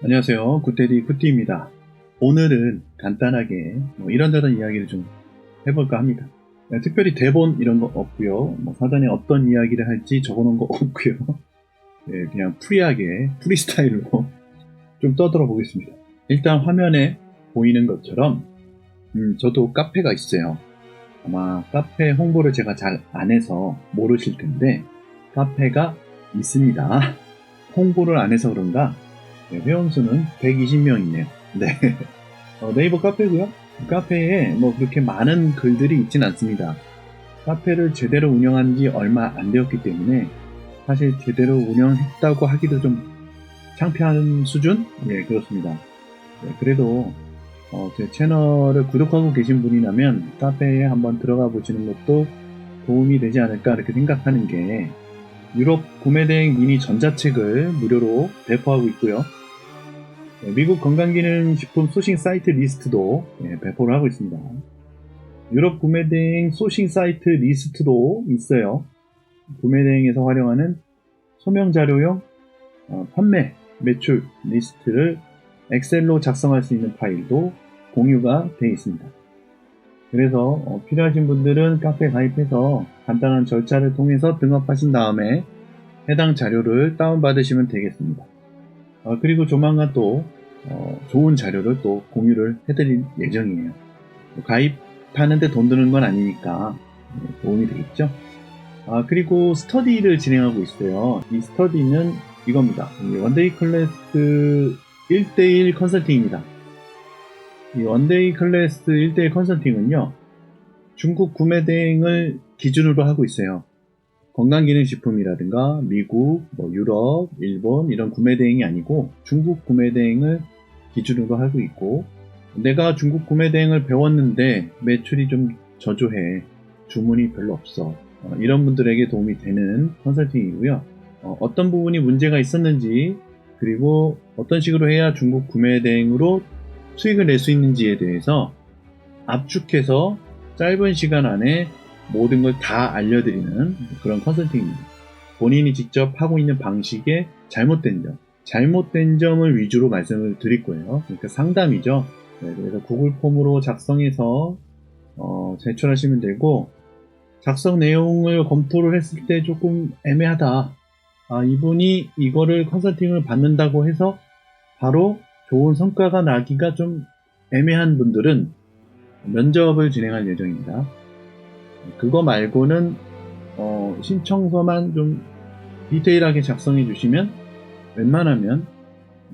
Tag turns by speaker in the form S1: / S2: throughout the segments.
S1: 안녕하세요. 굿데디 굿디입니다. 오늘은 간단하게 이런저런 이야기를 좀 해볼까 합니다. 특별히 대본 이런 거 없고요. 사전에 어떤 이야기를 할지 적어놓은 거 없고요. 그냥 프리하게 프리스타일로 좀 떠들어 보겠습니다. 일단 화면에 보이는 것처럼 저도 카페가 있어요. 아마 카페 홍보를 제가 잘 안 해서 모르실 텐데 카페가 있습니다. 홍보를 안 해서 그런가 회원수는 120명이네요. 네. 네이버 카페고요. 카페에 그렇게 많은 글들이 있진 않습니다. 카페를 제대로 운영한 지 얼마 안 되었기 때문에 사실 제대로 운영했다고 하기도 좀 창피한 수준? 예, 그렇습니다. 그래도 제 채널을 구독하고 계신 분이라면 카페에 한번 들어가 보시는 것도 도움이 되지 않을까 이렇게 생각하는 게 유럽 구매대행 미니 전자책을 무료로 배포하고 있고요. 미국 건강기능식품 소싱 사이트 리스트도 배포를 하고 있습니다. 유럽 구매대행 소싱 사이트 리스트도 있어요. 구매대행에서 활용하는 소명자료용 판매 매출 리스트를 엑셀로 작성할 수 있는 파일도 공유가 되어 있습니다. 그래서 필요하신 분들은 카페 가입해서 간단한 절차를 통해서 등업하신 다음에 해당 자료를 다운받으시면 되겠습니다. 그리고 조만간 또 좋은 자료를 또 공유를 해드릴 예정이에요. 가입하는데 돈 드는 건 아니니까 도움이 되겠죠. 그리고 스터디를 진행하고 있어요. 이 스터디는 이겁니다. 원데이 클래스 1대1 컨설팅입니다. 이 원데이 클래스 1대1 컨설팅은요, 중국 구매 대행을 기준으로 하고 있어요. 건강기능식품이라든가 미국, 유럽, 일본 이런 구매 대행이 아니고 중국 구매 대행을 기준으로 하고 있고, 내가 중국 구매 대행을 배웠는데 매출이 좀 저조해, 주문이 별로 없어, 이런 분들에게 도움이 되는 컨설팅이고요. 어떤 부분이 문제가 있었는지, 그리고 어떤 식으로 해야 중국 구매 대행으로 수익을 낼 수 있는지에 대해서 압축해서 짧은 시간 안에 모든 걸 다 알려드리는 그런 컨설팅입니다. 본인이 직접 하고 있는 방식에 잘못된 점을 위주로 말씀을 드릴 거예요. 그러니까 상담이죠. 그래서 구글 폼으로 작성해서 제출하시면 되고, 작성 내용을 검토를 했을 때 조금 애매하다. 이분이 이거를 컨설팅을 받는다고 해서 바로 좋은 성과가 나기가 좀 애매한 분들은 면접을 진행할 예정입니다. 그거 말고는 신청서만 좀 디테일하게 작성해 주시면 웬만하면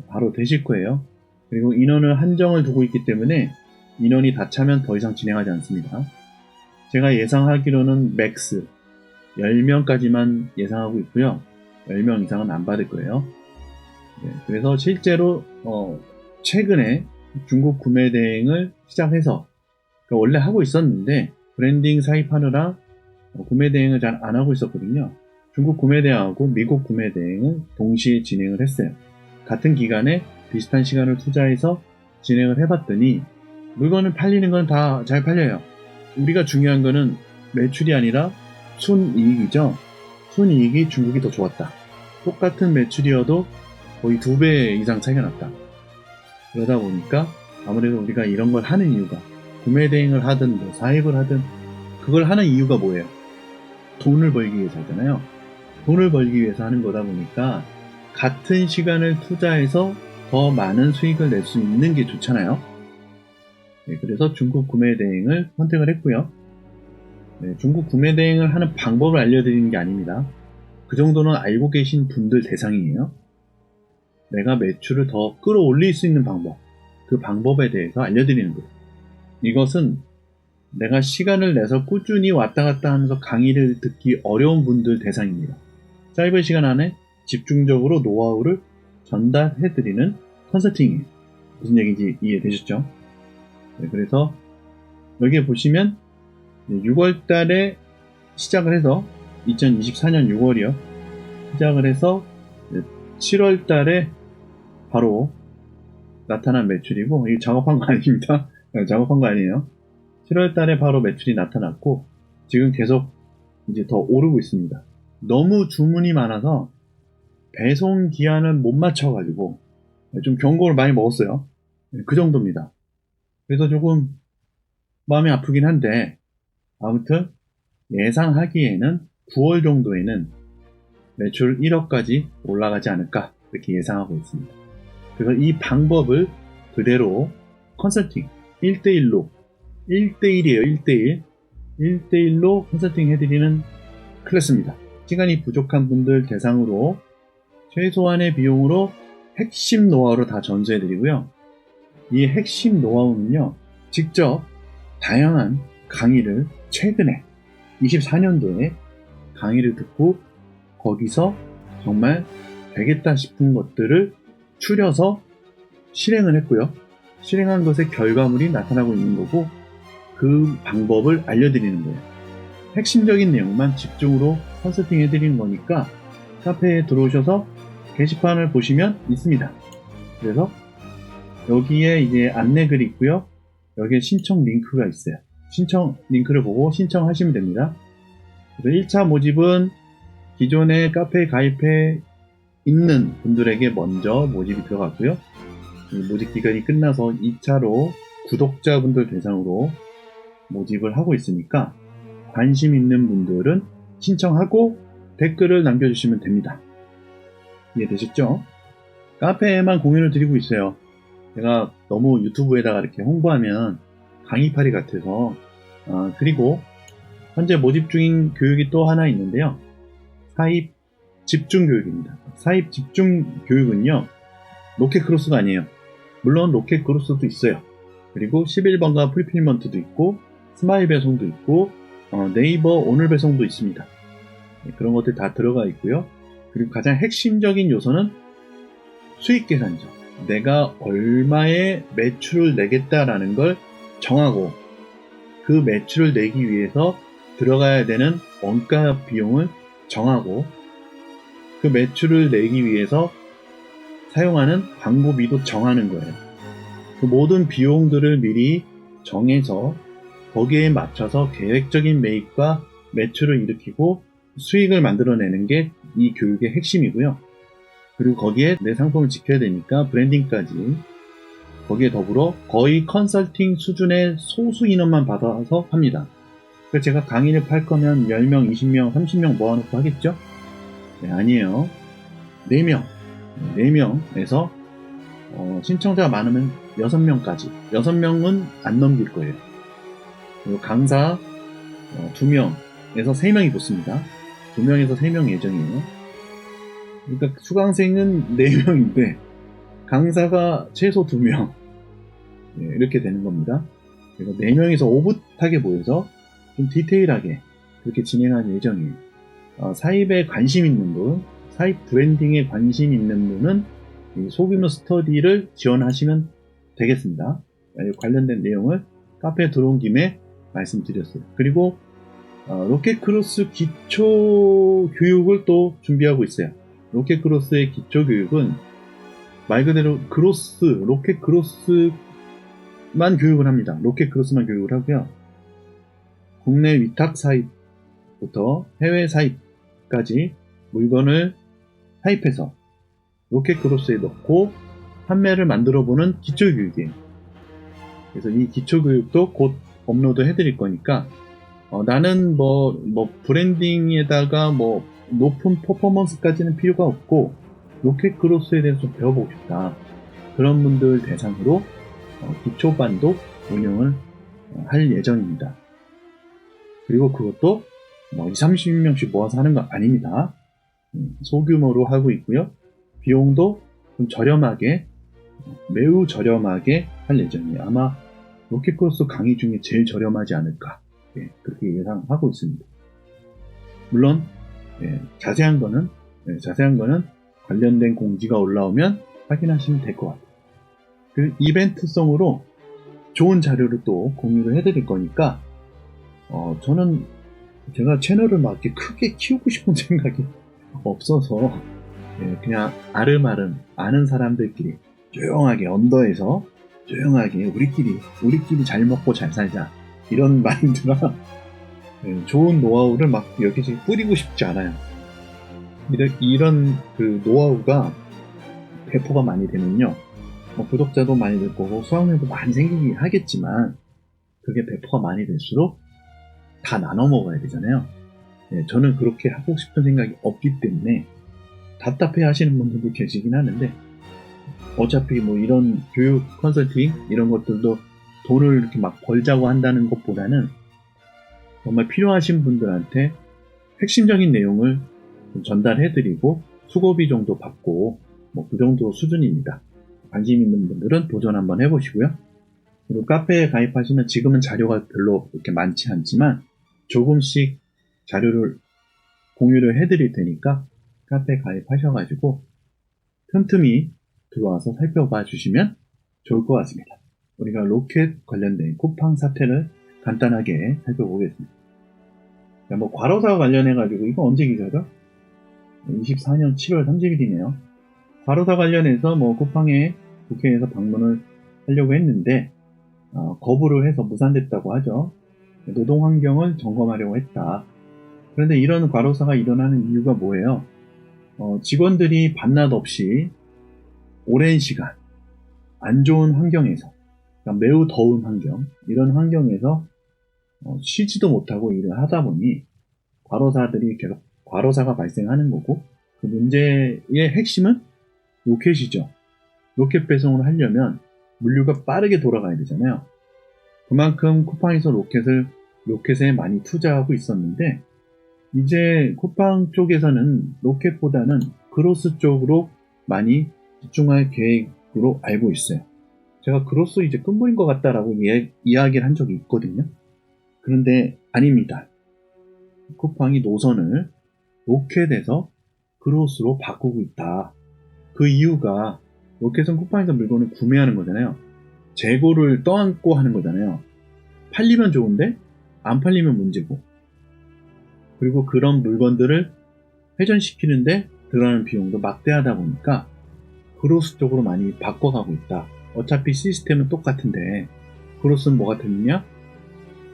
S1: 바로 되실 거예요. 그리고 인원을 한정을 두고 있기 때문에 인원이 다 차면 더 이상 진행하지 않습니다. 제가 예상하기로는 맥스 10명까지만 예상하고 있고요. 10명 이상은 안 받을 거예요. 그래서 실제로 최근에 중국 구매 대행을 시작해서, 그러니까 원래 하고 있었는데 브랜딩 사입하느라 구매 대행을 잘 안 하고 있었거든요. 중국 구매 대행하고 미국 구매 대행을 동시에 진행을 했어요. 같은 기간에 비슷한 시간을 투자해서 진행을 해봤더니 물건을 팔리는 건 다 잘 팔려요. 우리가 중요한 거는 매출이 아니라 순이익이죠. 순이익이 중국이 더 좋았다. 똑같은 매출이어도 거의 2배 이상 차이가 났다. 그러다 보니까 아무래도 우리가 이런 걸 하는 이유가, 구매 대행을 하든 사입을 하든 그걸 하는 이유가 뭐예요? 돈을 벌기 위해서 하잖아요. 돈을 벌기 위해서 하는 거다 보니까 같은 시간을 투자해서 더 많은 수익을 낼 수 있는 게 좋잖아요. 그래서 중국 구매 대행을 선택을 했고요. 중국 구매 대행을 하는 방법을 알려드리는 게 아닙니다. 그 정도는 알고 계신 분들 대상이에요. 내가 매출을 더 끌어올릴 수 있는 방법, 그 방법에 대해서 알려드리는 거예요. 이것은 내가 시간을 내서 꾸준히 왔다 갔다 하면서 강의를 듣기 어려운 분들 대상입니다. 짧은 시간 안에 집중적으로 노하우를 전달해드리는 컨설팅이에요. 무슨 얘기인지 이해되셨죠? 그래서 여기에 보시면 6월 달에 시작을 해서 2024년 6월이요. 시작을 해서 7월 달에 바로 나타난 매출이고, 이게 작업한 거 아닙니다. 작업한 거 아니에요. 7월 달에 바로 매출이 나타났고, 지금 계속 이제 더 오르고 있습니다. 너무 주문이 많아서 배송 기한을 못 맞춰가지고 좀 경고를 많이 먹었어요. 그 정도입니다. 그래서 조금 마음이 아프긴 한데 아무튼 예상하기에는 9월 정도에는 매출 1억까지 올라가지 않을까 이렇게 예상하고 있습니다. 그래서 이 방법을 그대로 컨설팅 1대1로 1대1이에요. 1대1 1대1로 컨설팅 해드리는 클래스입니다. 시간이 부족한 분들 대상으로 최소한의 비용으로 핵심 노하우를 다 전수해드리고요. 이 핵심 노하우는요, 직접 다양한 강의를 최근에 24년도에 강의를 듣고 거기서 정말 되겠다 싶은 것들을 추려서 실행을 했고요. 실행한 것의 결과물이 나타나고 있는 거고 그 방법을 알려드리는 거예요. 핵심적인 내용만 집중으로 컨설팅 해드리는 거니까 카페에 들어오셔서 게시판을 보시면 있습니다. 그래서 여기에 이제 안내글이 있고요. 여기에 신청 링크가 있어요. 신청 링크를 보고 신청하시면 됩니다. 그래서 1차 모집은 기존에 카페에 가입해 있는 분들에게 먼저 모집이 들어갔고요. 모집 기간이 끝나서 2차로 구독자분들 대상으로 모집을 하고 있으니까 관심 있는 분들은 신청하고 댓글을 남겨주시면 됩니다. 이해되셨죠? 카페에만 공유를 드리고 있어요. 제가 너무 유튜브에다가 이렇게 홍보하면 강의파리 같아서 그리고 현재 모집 중인 교육이 또 하나 있는데요. 사입 집중 교육입니다. 사입 집중 교육은요. 로켓크로스가 아니에요. 물론 로켓크로스도 있어요. 그리고 11번가 풀필먼트도 있고 스마일 배송도 있고 네이버 오늘 배송도 있습니다. 그런 것들 다 들어가 있고요. 그리고 가장 핵심적인 요소는 수익 계산이죠. 내가 얼마의 매출을 내겠다라는 걸 정하고 그 매출을 내기 위해서 들어가야 되는 원가 비용을 정하고 그 매출을 내기 위해서 사용하는 광고비도 정하는 거예요. 그 모든 비용들을 미리 정해서 거기에 맞춰서 계획적인 매입과 매출을 일으키고 수익을 만들어내는 게 이 교육의 핵심이고요. 그리고 거기에 내 상품을 지켜야 되니까 브랜딩까지 거기에 더불어 거의 컨설팅 수준의 소수 인원만 받아서 합니다. 그래서 제가 강의를 팔 거면 10명, 20명, 30명 모아놓고 하겠죠? 네, 아니에요. 4명. 4명에서 신청자가 많으면 6명까지. 6명은 안 넘길 거예요. 그리고 강사 2명에서 3명이 붙습니다. 2명에서 3명 예정이에요. 그러니까 수강생은 4명인데 강사가 최소 2명. 네, 이렇게 되는 겁니다. 그래서 4명에서 오붓하게 모여서 좀 디테일하게 그렇게 진행할 예정이에요. 사입에 관심 있는 분, 사입 브랜딩에 관심 있는 분은 소규모 스터디를 지원하시면 되겠습니다. 관련된 내용을 카페에 들어온 김에 말씀드렸어요. 그리고 로켓크로스 기초 교육을 또 준비하고 있어요. 로켓크로스의 기초 교육은 말 그대로 로켓크로스만 교육을 합니다. 로켓크로스만 교육을 하고요. 국내 위탁 사입부터 해외 사입까지 물건을 사입해서 로켓크로스에 넣고 판매를 만들어보는 기초교육이에요. 그래서 이 기초교육도 곧 업로드 해드릴 거니까 나는 브랜딩에다가 높은 퍼포먼스까지는 필요가 없고 로켓크로스에 대해서 좀 배워보고 싶다. 그런 분들 대상으로 기초반도 운영을 할 예정입니다. 그리고 그것도 20-30명씩 모아서 하는 거 아닙니다. 소규모로 하고 있고요. 비용도 좀 저렴하게, 매우 저렴하게 할 예정이에요. 아마 로켓크로스 강의 중에 제일 저렴하지 않을까. 그렇게 예상하고 있습니다. 물론 자세한 거는 관련된 공지가 올라오면 확인하시면 될 것 같아요. 그 이벤트성으로 좋은 자료를 또 공유를 해드릴 거니까 저는 제가 채널을 막 이렇게 크게 키우고 싶은 생각이 없어서 그냥 아름아름 아는 사람들끼리 조용하게 언더에서 조용하게 우리끼리 잘 먹고 잘 살자 이런 마인드라 좋은 노하우를 막 여기저기 뿌리고 싶지 않아요. 이런 그 노하우가 배포가 많이 되면요. 구독자도 많이 될 거고 수강료도 많이 생기긴 하겠지만 그게 배포가 많이 될수록 다 나눠 먹어야 되잖아요. 저는 그렇게 하고 싶은 생각이 없기 때문에 답답해 하시는 분들도 계시긴 하는데 어차피 이런 교육 컨설팅 이런 것들도 돈을 이렇게 막 벌자고 한다는 것보다는 정말 필요하신 분들한테 핵심적인 내용을 전달해드리고 수고비 정도 받고 그 정도 수준입니다. 관심 있는 분들은 도전 한번 해보시고요. 그리고 카페에 가입하시면 지금은 자료가 별로 그렇게 많지 않지만 조금씩 자료를 공유를 해드릴 테니까 카페에 가입하셔가지고 틈틈이 들어와서 살펴봐 주시면 좋을 것 같습니다. 우리가 로켓 관련된 쿠팡 사태를 간단하게 살펴보겠습니다. 과로사 관련해가지고 이거 언제 기사죠? 24년 7월 30일이네요. 과로사 관련해서 쿠팡에 국회에서 방문을 하려고 했는데 거부를 해서 무산됐다고 하죠. 노동 환경을 점검하려고 했다. 그런데 이런 과로사가 일어나는 이유가 뭐예요? 직원들이 밤낮 없이 오랜 시간 안 좋은 환경에서 그러니까 매우 더운 환경 이런 환경에서 쉬지도 못하고 일을 하다 보니 과로사들이 계속 과로사가 발생하는 거고 그 문제의 핵심은 로켓이죠. 로켓 배송을 하려면 물류가 빠르게 돌아가야 되잖아요. 그만큼 쿠팡에서 로켓에 많이 투자하고 있었는데 이제 쿠팡 쪽에서는 로켓보다는 그로스 쪽으로 많이 집중할 계획으로 알고 있어요. 제가 그로스 이제 끝물인 것 같다라고 이야기를 한 적이 있거든요. 그런데 아닙니다. 쿠팡이 노선을 로켓에서 그로스로 바꾸고 있다. 그 이유가 로켓은 쿠팡에서 물건을 구매하는 거잖아요. 재고를 떠안고 하는 거잖아요. 팔리면 좋은데 안 팔리면 문제고 그리고 그런 물건들을 회전시키는데 들어가는 비용도 막대하다 보니까 그로스 쪽으로 많이 바꿔가고 있다. 어차피 시스템은 똑같은데 그로스는 뭐가 되느냐?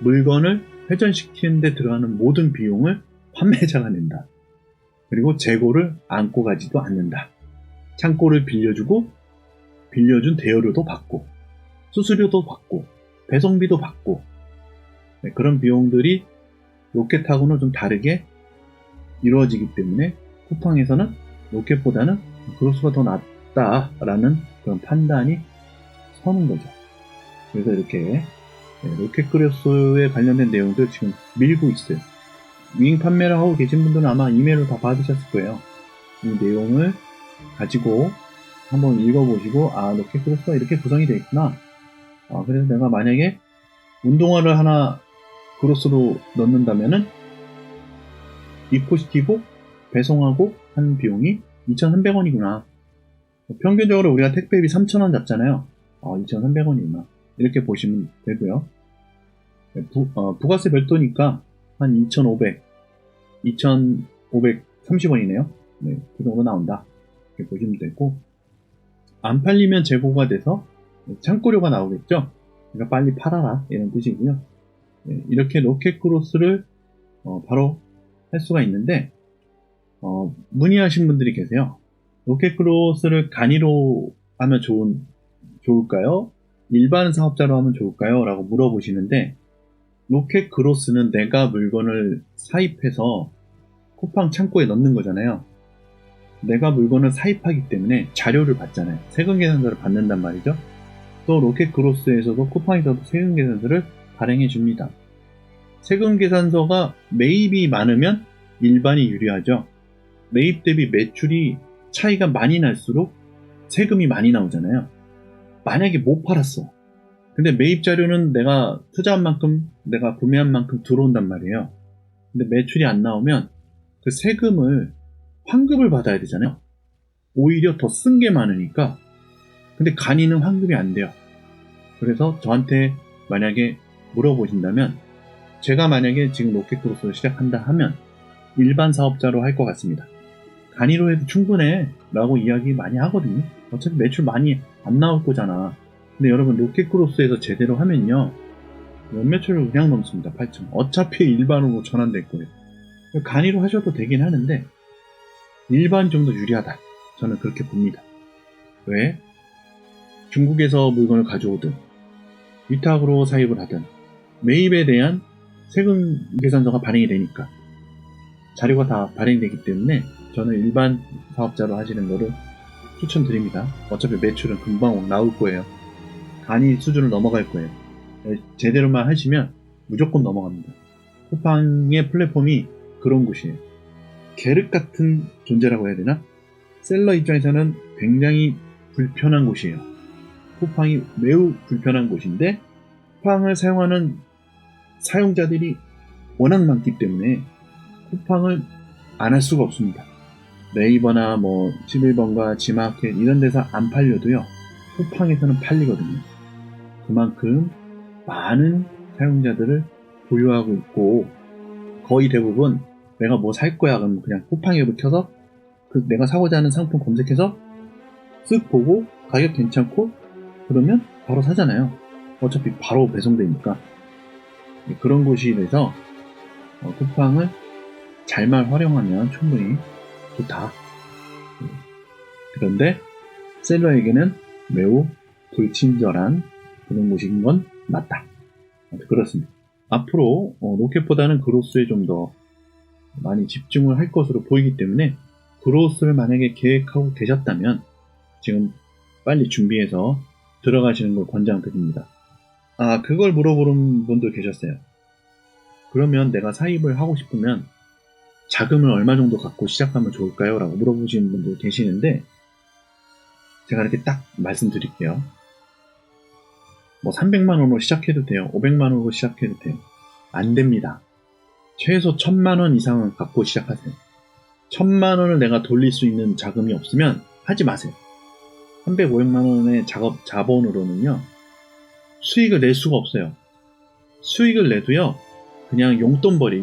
S1: 물건을 회전시키는데 들어가는 모든 비용을 판매자가 낸다. 그리고 재고를 안고 가지도 않는다. 창고를 빌려주고 빌려준 대여료도 받고 수수료도 받고 배송비도 받고 그런 비용들이 로켓하고는 좀 다르게 이루어지기 때문에 쿠팡에서는 로켓보다는 그로스가 더 낫다라는 그런 판단이 서는 거죠. 그래서 이렇게 로켓 그로스에 관련된 내용들 지금 밀고 있어요. 위잉 판매를 하고 계신 분들은 아마 이메일로 다 받으셨을 거예요. 이 내용을 가지고 한번 읽어보시고 로켓 그로스가 이렇게 구성이 되어 있구나. 그래서 내가 만약에 운동화를 하나 그로스로 넣는다면은 입고 시키고 배송하고 하는 비용이 2,300원이구나. 평균적으로 우리가 택배비 3,000원 잡잖아요. 2,300원이구나. 이렇게 보시면 되고요. 부가세 별도니까 한 2,530원이네요. 네, 그 정도 나온다. 이렇게 보시면 되고 안 팔리면 재고가 돼서 창고료가 나오겠죠. 그러니까 빨리 팔아라 이런 뜻이고요. 네, 이렇게 로켓 크로스를 바로 할 수가 있는데 문의하신 분들이 계세요. 로켓 크로스를 간이로 하면 좋을까요? 일반 사업자로 하면 좋을까요? 라고 물어보시는데 로켓 크로스는 내가 물건을 사입해서 쿠팡 창고에 넣는 거잖아요. 내가 물건을 사입하기 때문에 자료를 받잖아요. 세금 계산서를 받는단 말이죠. 또 로켓 크로스에서도 쿠팡에서도 세금 계산서를 발행해 줍니다. 세금 계산서가 매입이 많으면 일반이 유리하죠. 매입 대비 매출이 차이가 많이 날수록 세금이 많이 나오잖아요. 만약에 못 팔았어. 근데 매입 자료는 내가 투자한 만큼, 내가 구매한 만큼 들어온단 말이에요. 근데 매출이 안 나오면 그 세금을 환급을 받아야 되잖아요. 오히려 더 쓴 게 많으니까. 근데 간이는 환급이 안 돼요. 그래서 저한테 만약에 물어보신다면 제가 만약에 지금 로켓 크로스를 시작한다 하면 일반 사업자로 할 것 같습니다. 간이로 해도 충분해 라고 이야기 많이 하거든요. 어차피 매출 많이 안 나올 거잖아. 근데 여러분 로켓 크로스에서 제대로 하면요 연매출을 그냥 넘습니다. 8천. 어차피 일반으로 전환될 거예요. 간이로 하셔도 되긴 하는데 일반 좀 더 유리하다. 저는 그렇게 봅니다. 왜? 중국에서 물건을 가져오든 위탁으로 사입을 하든 매입에 대한 세금 계산서가 발행이 되니까 자료가 다 발행되기 때문에 저는 일반 사업자로 하시는 거를 추천드립니다. 어차피 매출은 금방 나올 거예요. 간이 수준을 넘어갈 거예요. 제대로만 하시면 무조건 넘어갑니다. 쿠팡의 플랫폼이 그런 곳이에요. 계륵 같은 존재라고 해야 되나? 셀러 입장에서는 굉장히 불편한 곳이에요. 쿠팡이 매우 불편한 곳인데 쿠팡을 사용하는 사용자들이 워낙 많기 때문에 쿠팡을 안 할 수가 없습니다. 네이버나 11번가 지마켓 이런 데서 안 팔려도요. 쿠팡에서는 팔리거든요. 그만큼 많은 사용자들을 보유하고 있고 거의 대부분 내가 뭐 살 거야 그러면 그냥 쿠팡 앱을 켜서 내가 사고자 하는 상품 검색해서 쓱 보고 가격 괜찮고 그러면 바로 사잖아요. 어차피 바로 배송되니까. 그런 곳이 돼서 쿠팡을 잘만 활용하면 충분히 좋다. 그런데 셀러에게는 매우 불친절한 그런 곳인 건 맞다. 그렇습니다. 앞으로 로켓보다는 그로스에 좀 더 많이 집중을 할 것으로 보이기 때문에 그로스를 만약에 계획하고 계셨다면 지금 빨리 준비해서 들어가시는 걸 권장드립니다. 그걸 물어보는 분도 계셨어요. 그러면 내가 사입을 하고 싶으면 자금을 얼마 정도 갖고 시작하면 좋을까요? 라고 물어보시는 분도 계시는데 제가 이렇게 딱 말씀드릴게요. 300만 원으로 시작해도 돼요. 500만 원으로 시작해도 돼요. 안 됩니다. 최소 1000만 원 이상은 갖고 시작하세요. 1000만 원을 내가 돌릴 수 있는 자금이 없으면 하지 마세요. 300, 500만 원의 자본으로는요. 수익을 낼 수가 없어요. 수익을 내도요. 그냥 용돈벌이.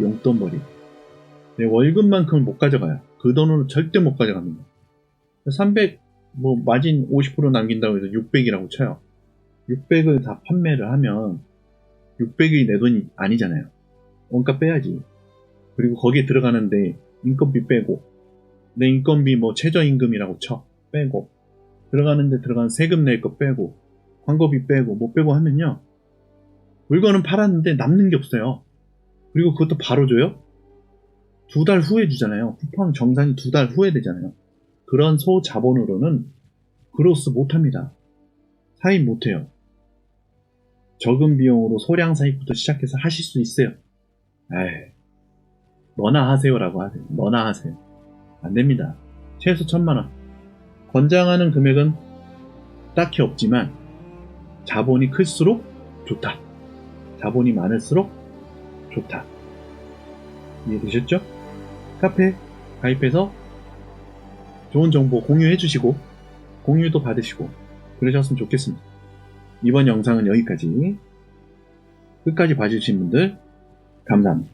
S1: 내 월급만큼은 못 가져가요. 그 돈으로 절대 못 가져갑니다. 300, 마진 50% 남긴다고 해서 600이라고 쳐요. 600을 다 판매를 하면 600이 내 돈이 아니잖아요. 원가 빼야지. 그리고 거기에 들어가는데 인건비 빼고 내 인건비 최저임금이라고 쳐. 빼고 들어가는데 들어간 세금 낼 거 빼고 광고비 빼고 못 빼고 하면요. 물건은 팔았는데 남는 게 없어요. 그리고 그것도 바로 줘요? 2달 후에 주잖아요. 쿠팡 정산이 2달 후에 되잖아요. 그런 소자본으로는 그로스 못합니다. 사입 못해요. 적은 비용으로 소량 사입부터 시작해서 하실 수 있어요. 너나 하세요라고 하세요. 너나 하세요. 안 됩니다. 최소 1000만 원. 권장하는 금액은 딱히 없지만 자본이 클수록 좋다. 자본이 많을수록 좋다. 이해되셨죠? 카페 가입해서 좋은 정보 공유해 주시고 공유도 받으시고 그러셨으면 좋겠습니다. 이번 영상은 여기까지. 끝까지 봐주신 분들 감사합니다.